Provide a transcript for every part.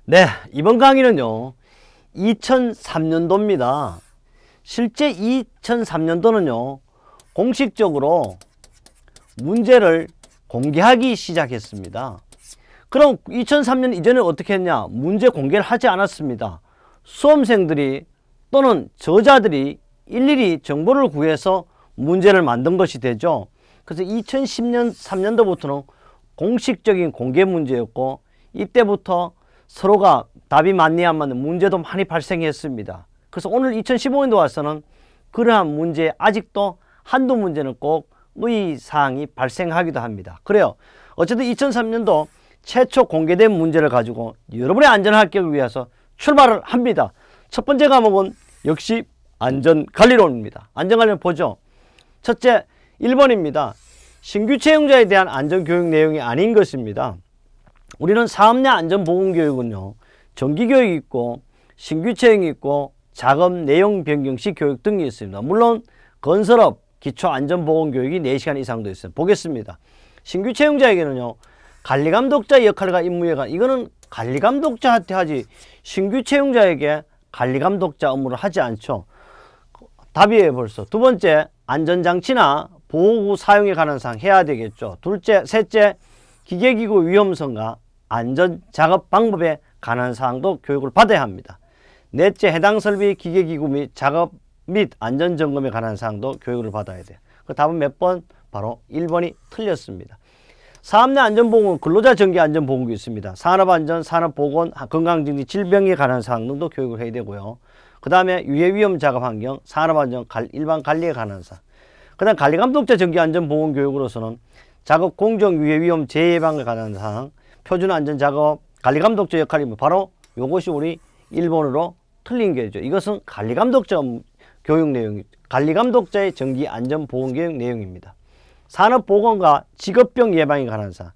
네, 이번 강의는요 2003년도입니다. 실제 2003년도는요 공식적으로 문제를 공개하기 시작했습니다. 그럼 2003년 이전에 어떻게 했냐? 문제 공개를 하지 않았습니다. 수험생들이 또는 저자들이 일일이 정보를 구해서 문제를 만든 것이 되죠. 그래서 2010년 3년도부터는 공식적인 공개 문제였고, 이때부터 서로가 답이 맞니 안 맞는 문제도 많이 발생했습니다. 그래서 오늘 2015년도 와서는 그러한 문제 아직도 한두 문제는 꼭 의의사항이 발생하기도 합니다. 그래요. 어쨌든 2003년도 최초 공개된 문제를 가지고 여러분의 안전 합격을 위해서 출발을 합니다. 첫 번째 과목은 역시 안전관리론입니다. 안전관리론 보죠. 첫째 1번입니다. 신규 채용자에 대한 안전교육 내용이 아닌 것입니다. 우리는 4학년 안전보건교육은요 정기교육이 있고 신규 채용이 있고 작업 내용 변경 시 교육 등이 있습니다. 물론 건설업 기초안전보건교육이 4시간 이상도 있어요. 보겠습니다. 신규 채용자에게는요 관리감독자 역할과 임무에가 이거는 관리감독자한테 하지 신규 채용자에게 관리감독자 업무를 하지 않죠. 답이에요 벌써. 두 번째 안전장치나 보호구 사용에 관한 사항 해야 되겠죠. 둘째, 셋째 기계기구 위험성과 안전작업 방법에 관한 사항도 교육을 받아야 합니다. 넷째 해당 설비 기계기구 및 작업 및 안전점검에 관한 사항도 교육을 받아야 돼요. 그 답은 몇 번? 바로 1번이 틀렸습니다. 사업내 안전보건 근로자 정기 안전보건이 있습니다. 산업안전, 산업보건, 건강증진, 질병에 관한 사항 등도 교육을 해야 되고요. 그 다음에 유해위험 작업환경, 산업안전, 일반 관리에 관한 사항. 그 다음 관리감독자 정기 안전보건 교육으로서는 작업 공정 유해위험 재예방에 관한 사항, 표준안전작업, 관리감독자 역할이 바로 이것이 우리 1번으로 틀린 게죠. 이것은 관리감독자 교육 내용, 관리감독자의 정기 안전보건교육 내용입니다. 산업보건과 직업병 예방에 관한 사항,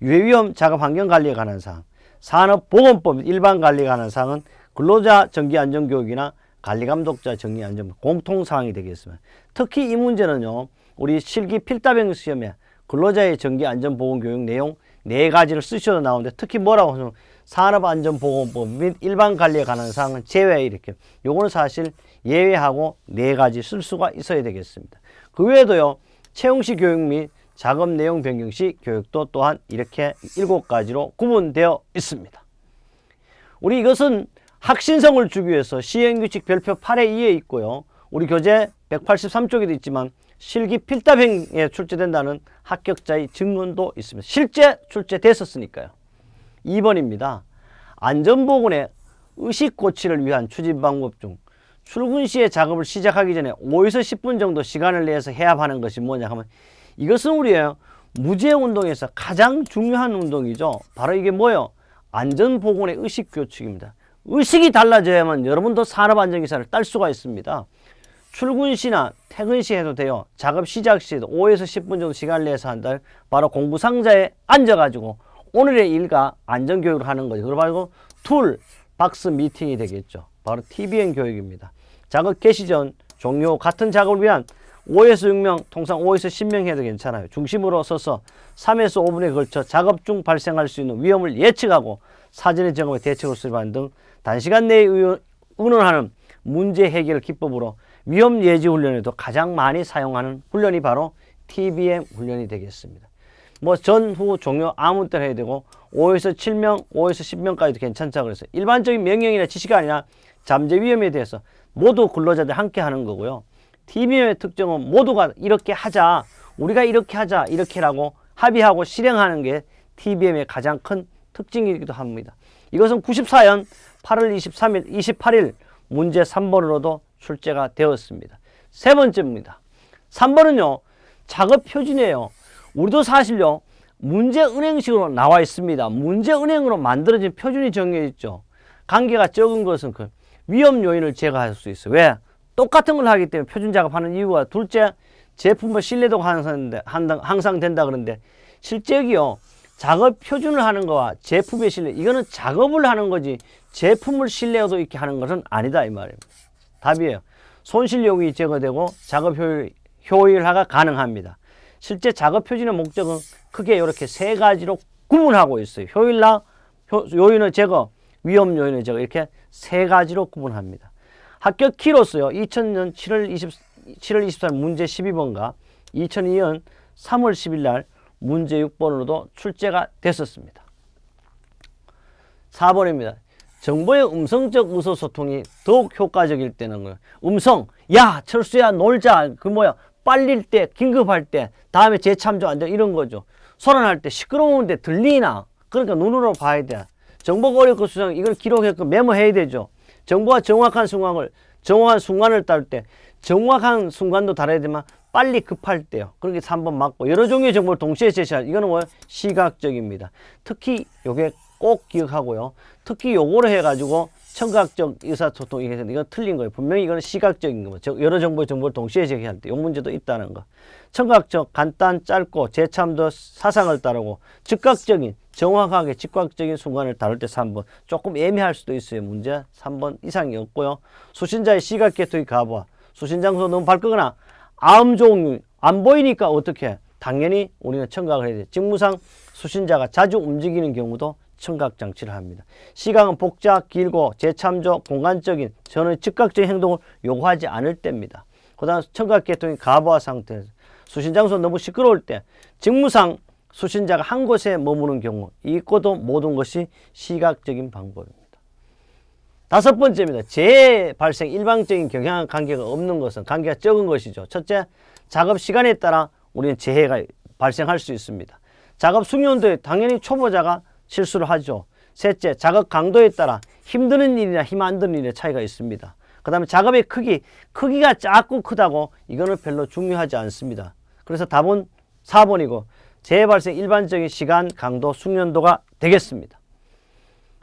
유해위험 작업환경관리에 관한 사항, 산업보건법 일반관리에 관한 사항은 근로자 정기안전교육이나 관리감독자 정기안전 공통사항이 되겠습니다. 특히 이 문제는요 우리 실기 필답형 시험에 근로자의 정기안전보건교육 내용 4가지를 쓰셔도 나오는데, 특히 뭐라고 하면 산업안전보건법 및 일반관리에 관한 사항은 제외, 이렇게 요거는 사실 예외하고 4가지 쓸 수가 있어야 되겠습니다. 그 외에도요 채용시 교육 및 작업 내용 변경 시 교육도 또한 이렇게 7가지로 구분되어 있습니다. 우리 이것은 확신성을 주기 위해서 시행규칙 별표 8의 2에 있고요. 우리 교재 183쪽에도 있지만 실기 필답형에 출제된다는 합격자의 증언도 있습니다. 실제 출제됐었으니까요. 2번입니다. 안전보건의 의식고취를 위한 추진 방법 중 출근 시에 작업을 시작하기 전에 5에서 10분 정도 시간을 내서 해야 하는 것이 뭐냐 하면, 이것은 우리의 무제운동에서 가장 중요한 운동이죠. 바로 이게 뭐예요? 안전보건의 의식교칙입니다. 의식이 달라져야만 여러분도 산업안전기사를 딸 수가 있습니다. 출근 시나 퇴근 시 해도 돼요. 작업 시작 시에도 5에서 10분 정도 시간을 내서 한다. 바로 공부 상자에 앉아가지고 오늘의 일과 안전교육을 하는 거죠. 그리고 바로 툴 박스 미팅이 되겠죠. 바로 TBN 교육입니다. 작업 개시 전 종료 같은 작업을 위한 5에서 6명, 통상 5에서 10명 해도 괜찮아요. 중심으로 서서 3에서 5분에 걸쳐 작업 중 발생할 수 있는 위험을 예측하고 사전의 점검에 대책을 수립하는 등 단시간 내에 의논하는 문제 해결 기법으로 위험 예지 훈련에도 가장 많이 사용하는 훈련이 바로 TBM 훈련이 되겠습니다. 뭐 전후 종료 아무 때나 해야 되고 5에서 7명, 5에서 10명까지도 괜찮다고 그랬어요. 일반적인 명령이나 지시가 아니라 잠재 위험에 대해서 모두 근로자들 함께 하는 거고요. TBM의 특징은 모두가 이렇게 하자, 우리가 이렇게 하자, 이렇게라고 합의하고 실행하는 게 TBM의 가장 큰 특징이기도 합니다. 이것은 94년 8월 28일 문제 3번으로도 출제가 되었습니다. 세 번째입니다. 3번은요 작업 표준이에요. 우리도 사실요 문제 은행식으로 나와 있습니다. 문제 은행으로 만들어진 표준이 정해 있죠. 관계가 적은 것은 그 위험 요인을 제거할 수 있어요. 왜? 똑같은 걸 하기 때문에 표준 작업하는 이유가, 둘째 제품의 신뢰도가 항상 된다 그러는데, 실제 여기요 작업 표준을 하는 거와 제품의 신뢰, 이거는 작업을 하는 거지 제품을 신뢰도 있게 하는 것은 아니다 이 말입니다. 답이에요. 손실 요인이 제거되고 작업 효율화가 가능합니다. 실제 작업 표준의 목적은 크게 이렇게 3가지로 구분하고 있어요. 효율화, 요인의 제거, 위험 요인을 제가 이렇게 세 가지로 구분합니다. 합격키로서요. 2000년 7월 24일 문제 12번과 2002년 3월 10일 날 문제 6번으로도 출제가 됐었습니다. 4번입니다. 정보의 음성적 의사소통이 더욱 효과적일 때는 거예요. 음성, 야 철수야 놀자, 그 뭐야 빨릴 때 긴급할 때 다음에 재참조 안 돼 이런 거죠. 소란할 때 시끄러운데 들리나, 그러니까 눈으로 봐야 돼. 정보가 어렵고 수상 이걸 기록해서 메모해야 되죠. 정보가 정확한 순간을 따를 때 정확한 순간도 다뤄야 되지만 빨리 급할 때요. 그렇게 3번 맞고, 여러 종류의 정보를 동시에 제시할, 이거는 뭐예요? 시각적입니다. 특히 요게 꼭 기억하고요. 특히 요거를 해가지고 청각적 의사소통, 이건 틀린 거예요. 분명히 이거는 시각적인 거고, 여러 정보의 정보를 동시에 제기할 때 요 문제도 있다는 거. 청각적, 간단, 짧고, 재참도 사상을 따르고, 즉각적인, 정확하게 즉각적인 순간을 다룰 때 3번. 조금 애매할 수도 있어요. 문제 3번 이상이 없고요. 수신자의 시각계통의 가부와 수신장소 너무 밝거나 암 종류 안 보이니까 어떻게? 당연히 우리는 청각을 해야 돼. 직무상 수신자가 자주 움직이는 경우도 청각 장치를 합니다. 시각은 복잡, 길고 재참조, 공간적인 전의 즉각적인 행동을 요구하지 않을 때입니다. 그 다음 청각계통이 가부화 상태에서 수신장소 너무 시끄러울 때, 직무상 수신자가 한 곳에 머무는 경우, 이것도 모든 것이 시각적인 방법입니다. 5번째입니다. 재해 발생 일방적인 경향 관계가 없는 것은, 관계가 적은 것이죠. 첫째, 작업 시간에 따라 우리는 재해가 발생할 수 있습니다. 작업 숙련도에 당연히 초보자가 실수를 하죠. 셋째, 작업 강도에 따라 힘드는 일이나 힘 안 드는 일의 차이가 있습니다. 그 다음에 작업의 크기가 작고 크다고 이거는 별로 중요하지 않습니다. 그래서 답은 4번이고 재해 발생 일반적인 시간, 강도, 숙련도가 되겠습니다.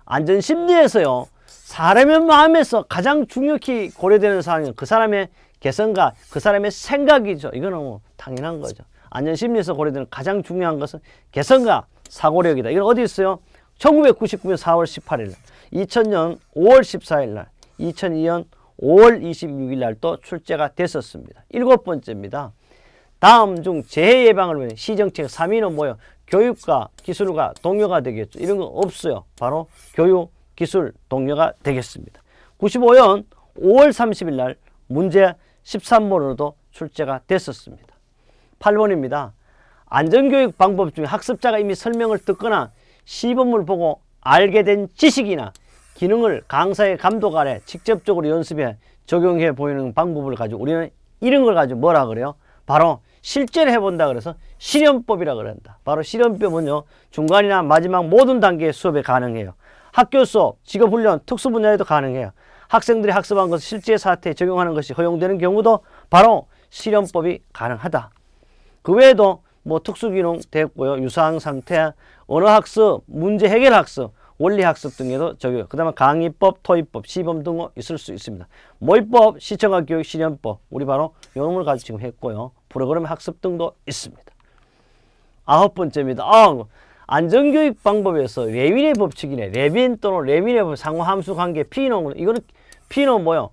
안전심리에서요, 사람의 마음에서 가장 중요히 고려되는 사항은 그 사람의 개성과 그 사람의 생각이죠. 이거는 뭐 당연한 거죠. 안전심리에서 고려되는 가장 중요한 것은 개성과 사고력이다. 이건 어디 있어요? 1999년 4월 18일 날, 2000년 5월 14일 날, 2002년 5월 26일 날 또 출제가 됐었습니다. 7번째입니다. 다음 중 재해 예방을 위해 시정책 3위는 뭐예요? 교육과 기술과 동료가 되겠죠. 이런 거 없어요. 바로 교육, 기술, 동료가 되겠습니다. 95년 5월 30일 날 문제 13번으로도 출제가 됐었습니다. 8번입니다. 안전교육 방법 중에 학습자가 이미 설명을 듣거나 시범을 보고 알게 된 지식이나 기능을 강사의 감독 아래 직접적으로 연습해 적용해 보이는 방법을 가지고 우리는 이런 걸 가지고 뭐라 그래요? 바로 실제로 해본다 그래서 실연법이라 그런다. 바로 실연법은요, 중간이나 마지막 모든 단계의 수업에 가능해요. 학교 수업, 직업훈련, 특수 분야에도 가능해요. 학생들이 학습한 것을 실제 사태에 적용하는 것이 허용되는 경우도 바로 실연법이 가능하다. 그 외에도 뭐 특수기능 됐고요, 유사한 상태, 언어학습, 문제 해결학습, 원리학습 등에도 적용. 그 다음에 강의법, 토익법, 시범 등도 있을 수 있습니다. 모의법, 시청각 교육 실연법, 우리 바로 요놈을 가지고 지금 했고요. 프로그램 학습 등도 있습니다. 9번째입니다. 안전교육 방법에서 레윈의 법칙이네. 레빈 또는 레윈의 법, 상호함수 관계, P는, 이거는 P는 뭐요?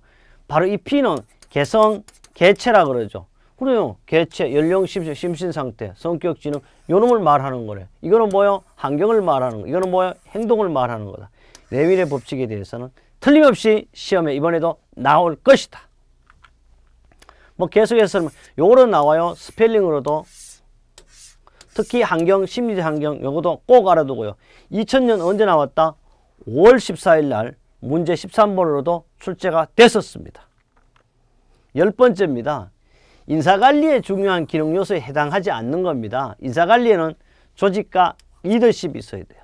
바로 이 P는 개성, 개체라 그러죠. 그래요. 개체, 연령, 심신 상태, 성격, 지능, 요놈을 말하는 거래. 이거는 뭐요? 환경을 말하는 거. 이거는 뭐요? 행동을 말하는 거다. 레윈의 법칙에 대해서는 틀림없이 시험에 이번에도 나올 것이다. 뭐 계속해서 요거로 나와요. 스펠링으로도. 특히 환경, 심리적 환경, 요것도 꼭 알아두고요. 2000년 언제 나왔다? 5월 14일 날 문제 13번으로도 출제가 됐었습니다. 10번째입니다. 인사관리에 중요한 기능 요소에 해당하지 않는 겁니다. 인사관리에는 조직과 리더십이 있어야 돼요.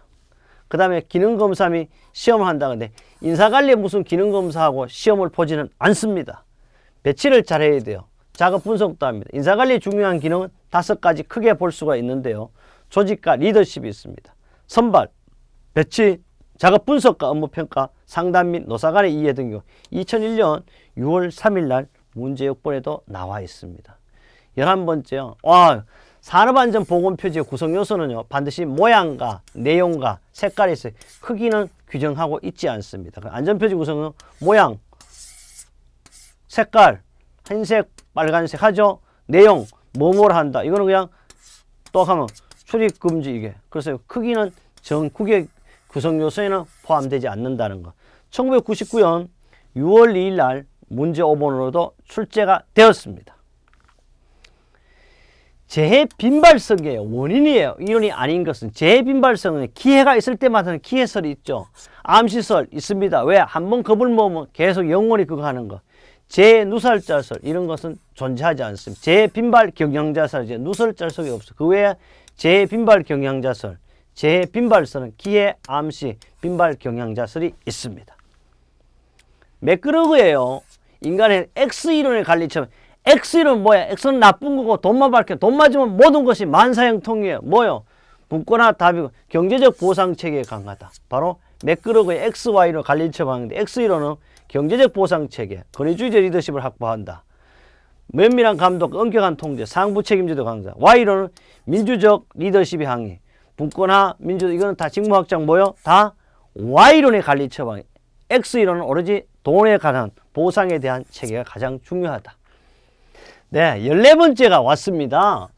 그 다음에 기능검사 및 시험을 한다는데 인사관리에 무슨 기능검사하고 시험을 보지는 않습니다. 배치를 잘 해야 돼요. 작업 분석도 합니다. 인사관리에 중요한 기능은 5가지 크게 볼 수가 있는데요. 조직과 리더십이 있습니다. 선발, 배치, 작업 분석과 업무 평가, 상담 및 노사 간의 이해 등요. 2001년 6월 3일 날 문제 6번에도 나와 있습니다. 11번째요. 산업안전보건표지의 구성 요소는요, 반드시 모양과 내용과 색깔이 있어요. 크기는 규정하고 있지 않습니다. 안전표지 구성은 모양, 색깔, 흰색, 빨간색 하죠. 내용, 뭐뭐를 한다. 이거는 그냥 또 하면 출입금지 이게. 그래서 크기는 전국에 구성 요소에는 포함되지 않는다는 것. 1999년 6월 2일 날 문제 5번으로도 출제가 되었습니다. 재해 빈발성의 원인이에요. 이론이 아닌 것은 재해 빈발성은 기해가 있을 때마다는 기해설이 있죠. 암시설 있습니다. 왜? 한번 겁을 먹으면 계속 영원히 그거 하는 거. 재해 누설자설 이런 것은 존재하지 않습니다. 재해 빈발 경향자설 이제 누설자설이 없어. 그 외에 재해 빈발 경향자설, 재해 빈발설은 기해, 암시, 빈발 경향자설이 있습니다. 매끄러그예요. 인간의 X이론의 관리처럼 X이론은 뭐야? X는 나쁜 거고 돈만 밝혀. 돈 맞으면 모든 것이 만사형통이에요. 뭐요? 분권화 답이고 경제적 보상체계에 강하다. 바로 매끄러그의 XY로 관리처방인데 X이론은 경제적 보상체계, 권위주의적 리더십을 확보한다. 면밀한 감독, 엄격한 통제, 상부 책임제도 강사. Y로는 민주적 리더십이 항의, 분권화, 민주적 이거는 다 직무확장 뭐요? 다 Y론의 관리 처방. X이론은 오로지 돈에 관한 보상에 대한 체계가 가장 중요하다. 네, 14번째가 왔습니다.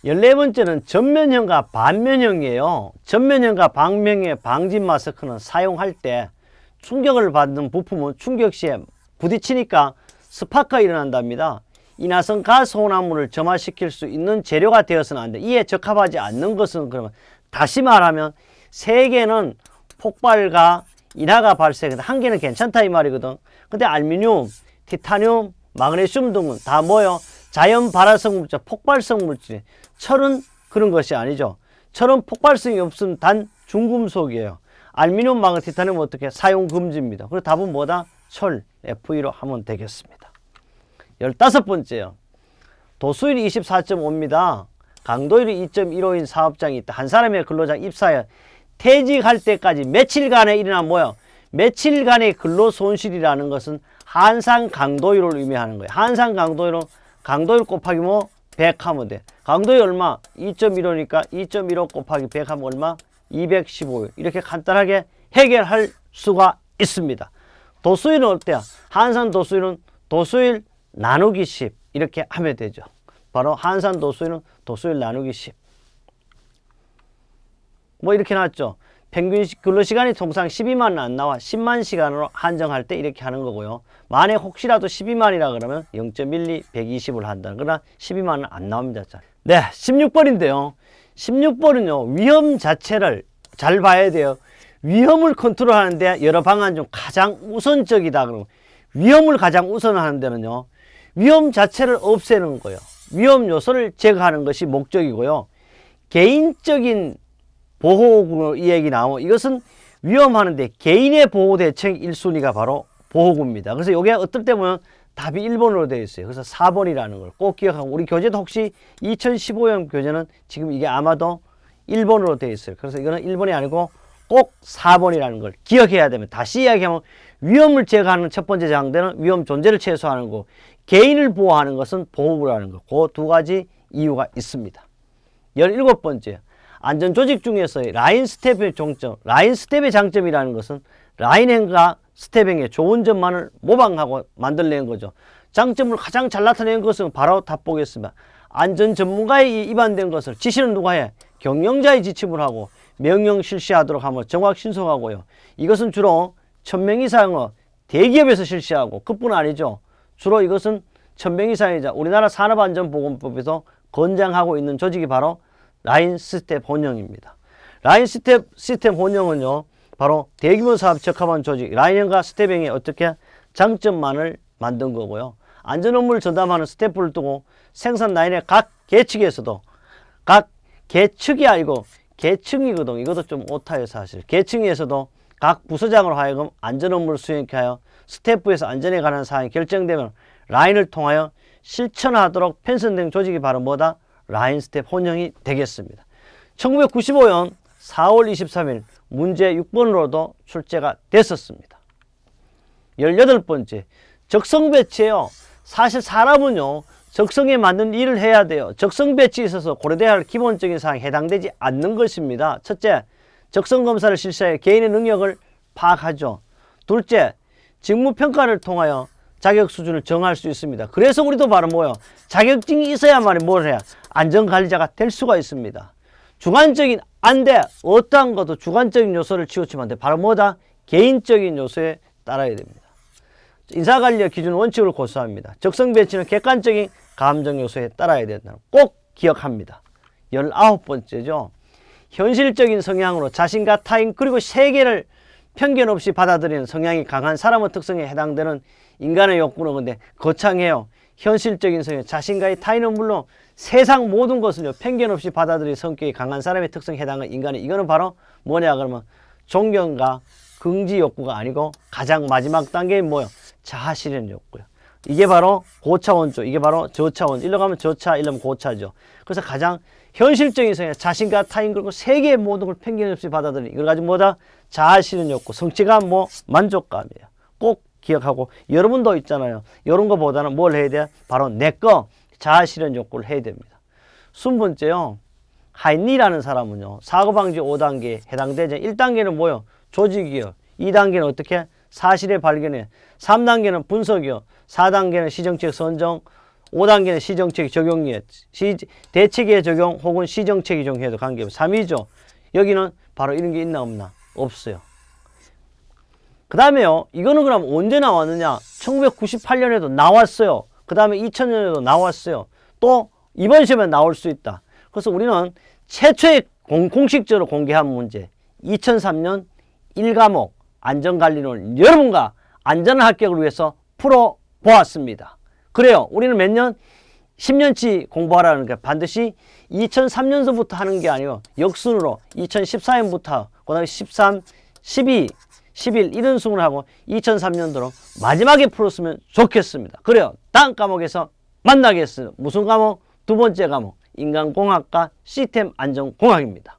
14번째는 전면형과 반면형이에요. 전면형과 반면형의 방진 마스크는 사용할 때 충격을 받는 부품은 충격 시에 부딪히니까 스파크가 일어난답니다. 인화성 가스 혼합물을 점화시킬 수 있는 재료가 되어서는 안 돼. 이에 적합하지 않는 것은 그러면 다시 말하면 세 개는 폭발과 인화가 발생한다. 한 개는 괜찮다 이 말이거든. 근데 알루미늄, 티타늄, 마그네슘 등은 다 뭐요? 자연 발화성 물질, 폭발성 물질. 철은 그런 것이 아니죠. 철은 폭발성이 없으면 단 중금속이에요. 알루미늄, 마그네, 티타늄은 어떻게? 사용 금지입니다. 그래서 답은 뭐다? 철, F2로 하면 되겠습니다. 15번째요. 도수율이 24.5입니다. 강도율이 2.15인 사업장이 있다. 한 사람의 근로자 입사해 퇴직할 때까지 며칠간에 일어난 뭐요? 며칠간의 근로 손실이라는 것은 한상 강도율을 의미하는 거예요. 한상 강도율은 강도율 곱하기 뭐 100 하면 돼. 강도율 얼마? 2.15니까 2.15 곱하기 100 하면 얼마? 215. 이렇게 간단하게 해결할 수가 있습니다. 도수율은 어때요? 한산 도수율은 도수율 나누기 10 이렇게 하면 되죠. 바로 한산 도수율은 도수율 나누기 10. 뭐 이렇게 나왔죠. 평균 근로시간이 통상 12만은 안 나와 10만 시간으로 한정할 때 이렇게 하는 거고요. 만약 혹시라도 12만이라 그러면 0.12, 120을 한다는 거나 12만은 안 나옵니다. 네, 16번인데요. 16번은요. 위험 자체를 잘 봐야 돼요. 위험을 컨트롤하는데 여러 방안 중 가장 우선적이다. 그러면 위험을 가장 우선하는 데는요. 위험 자체를 없애는 거예요. 위험 요소를 제거하는 것이 목적이고요. 개인적인 보호구 이 얘기 나오고 이것은 위험하는데 개인의 보호 대책 1순위가 바로 보호구입니다. 그래서 이게 어떨 때 보면 답이 1번으로 되어 있어요. 그래서 4번이라는 걸 꼭 기억하고 우리 교재도 혹시 2015년 교재는 지금 이게 아마도 1번으로 되어 있어요. 그래서 이거는 1번이 아니고 꼭 4번이라는 걸 기억해야 됩니다. 다시 이야기하면 위험을 제거하는 첫 번째 장대는 위험 존재를 최소화하는 거고 개인을 보호하는 것은 보호구라는 거. 그 두 가지 이유가 있습니다. 17번째. 안전조직 중에서의 라인 스텝의 종점, 라인 스텝의 장점이라는 것은 라인행과 스텝행의 좋은 점만을 모방하고 만들어낸 거죠. 장점을 가장 잘 나타낸 것은 바로 답 보겠습니다. 안전 전문가에 입안된 것을 지시는 누가 해? 경영자의 지침을 하고 명령 실시하도록 하면 정확 신속하고요. 이것은 주로 1000명 이상의 대기업에서 실시하고 그뿐 아니죠. 주로 이것은 1000명 이상이자 우리나라 산업안전보건법에서 권장하고 있는 조직이 바로 라인 스텝 혼용입니다. 라인 스텝 시스템 혼용은요. 바로 대규모 사업 적합한 조직 라인형과 스텝형의 어떻게 장점만을 만든 거고요. 안전 업무를 전담하는 스태프를 두고 생산 라인의 각 계층에서도 각 계층이 아니고 계층이거든. 이것도 좀 오타예요 사실. 계층에서도 각 부서장으로 하여금 안전 업무를 수행케 하여 스태프에서 안전에 관한 사항이 결정되면 라인을 통하여 실천하도록 편성된 조직이 바로 뭐다? 라인 스텝 혼용이 되겠습니다. 1995년 4월 23일 문제 6번으로도 출제가 됐었습니다. 18번째, 적성 배치예요. 사실 사람은요, 적성에 맞는 일을 해야 돼요. 적성 배치에 있어서 고려돼야 할 기본적인 사항에 해당되지 않는 것입니다. 첫째, 적성 검사를 실시하여 개인의 능력을 파악하죠. 둘째, 직무평가를 통하여 자격 수준을 정할 수 있습니다. 그래서 우리도 바로 뭐요? 자격증이 있어야만 뭘 해야? 안전관리자가 될 수가 있습니다. 주관적인 안 돼. 어떠한 것도 주관적인 요소를 치우치면 안 돼. 바로 뭐다? 개인적인 요소에 따라야 됩니다. 인사관리의 기준 원칙을 고수합니다. 적성 배치는 객관적인 감정 요소에 따라야 된다. 꼭 기억합니다. 19번째죠. 현실적인 성향으로 자신과 타인 그리고 세계를 편견 없이 받아들이는 성향이 강한 사람의 특성에 해당되는 인간의 욕구는 근데 거창해요. 현실적인 성향, 자신과의 타인은 물론 세상 모든 것을요 편견 없이 받아들이는 성격이 강한 사람의 특성에 해당하는 인간의 이거는 바로 뭐냐 그러면 존경과 긍지 욕구가 아니고 가장 마지막 단계인 뭐요? 자아실현 욕구요. 이게 바로 고차원조, 이게 바로 저차원. 일로 가면 저차, 일로 가면 고차죠. 그래서 가장 현실적인 성향, 자신과 타인 그리고 세계의 모든 걸 편견 없이 받아들이는 이걸 가지고 뭐다? 자아실현 욕구, 성취감, 만족감이에요. 꼭 기억하고 여러분도 있잖아요. 이런 거보다는 뭘 해야 돼요? 바로 내 거 자아실현 욕구를 해야 됩니다. 20번째요. 하인리라는 사람은요. 사고방지 5단계에 해당되죠. 1단계는 뭐요? 조직이요. 2단계는 어떻게? 사실의 발견에. 3단계는 분석이요. 4단계는 시정책 선정. 5단계는 시정책 적용이에요. 대책의 적용 혹은 시정책 적용해도 관계없어요. 3이죠. 여기는 바로 이런 게 있나 없나? 없어요. 그 다음에요. 이거는 그럼 언제 나왔느냐? 1998년에도 나왔어요. 그 다음에 2000년에도 나왔어요. 또 이번 시험에 나올 수 있다. 그래서 우리는 최초의 공식적으로 공개한 문제 2003년 1과목 안전관리론을 여러분과 안전한 합격을 위해서 풀어보았습니다. 그래요. 우리는 몇 년? 10년치 공부하라는 게 반드시 2003년서부터 하는 게 아니고 역순으로 2014년부터 그 다음에 13, 12, 11 이런 순으로 하고 2003년도로 마지막에 풀었으면 좋겠습니다. 그래요. 다음 과목에서 만나겠습니다. 무슨 과목? 두 번째 과목 인간공학과 시스템 안전공학입니다.